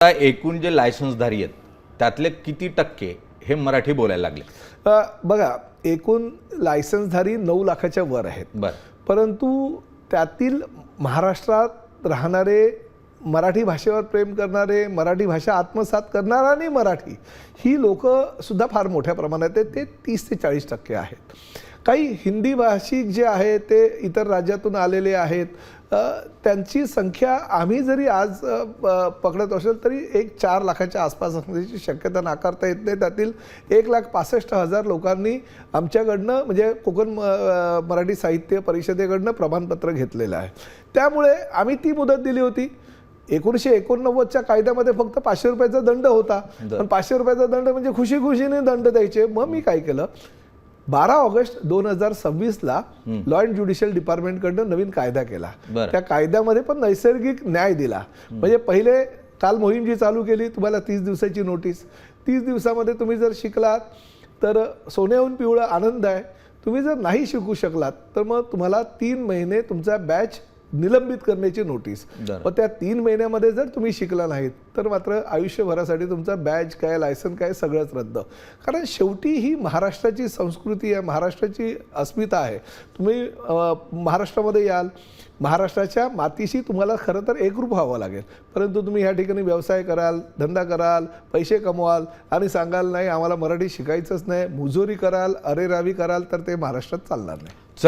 एकूण जे लायसन्सधारी आहेत त्यातले किती टक्के हे मराठी बोलायला लागले? बघा, एकूण लायसन्सधारी 9 लाखाच्या वर आहेत. बरं. परंतु त्यातील महाराष्ट्रात राहणारे, मराठी भाषेवर प्रेम करणारे, मराठी भाषा आत्मसात करणारा आणि मराठी ही लोक सुद्धा फार मोठ्या प्रमाणात आहेत. ते 30 ते 40% आहेत. काही हिंदी भाषिक जे आहेत ते इतर राज्यातून आलेले आहेत. त्यांची संख्या आम्ही जरी आज पकडत असेल तरी 4 लाखाच्या आसपास असण्याची शक्यता नाकारता येत नाही. त्यातील 1,65,000 लोकांनी आमच्याकडनं म्हणजे कोकण मराठी साहित्य परिषदेकडनं प्रमाणपत्र घेतलेलं आहे. त्यामुळे आम्ही ती मुदत दिली होती. 1989च्या कायद्यामध्ये फक्त 500 रुपयाचा दंड होता. पण 500 रुपयाचा दंड म्हणजे खुशीने दंड द्यायचे. मग मी काय केलं, 12 ऑगस्ट 2026ला लॉ अँड ज्युडिशियल डिपार्टमेंटकडनं नवीन कायदा केला. त्या कायद्यामध्ये पण नैसर्गिक न्याय दिला. म्हणजे पहिले काल मोहीम जी चालू केली, तुम्हाला 30 दिवसाची नोटीस. 30 दिवसामध्ये तुम्ही जर शिकलात तर सोन्याहून पिवळा आनंद आहे. तुम्ही जर नाही शिकू शकलात तर मग तुम्हाला 3 महिने तुमचा बॅच निलंबित करण्याची नोटीस. व त्या 3 महिन्यामध्ये जर तुम्ही शिकला नाहीत तर मात्र आयुष्यभरासाठी तुमचा बॅच काय, लायसन काय, सगळंच रद्द. कारण शेवटी ही महाराष्ट्राची संस्कृती आहे, महाराष्ट्राची अस्मिता आहे. तुम्ही महाराष्ट्रामध्ये याल, महाराष्ट्राच्या मातीशी तुम्हाला खरं तर एकरूप व्हावं लागेल. परंतु तुम्ही ह्या ठिकाणी व्यवसाय कराल, धंदा कराल, पैसे कमवाल आणि सांगाल नाही आम्हाला मराठी शिकायचंच नाही, मुजोरी कराल, अरेरावी कराल, तर ते महाराष्ट्रात चालणार नाही.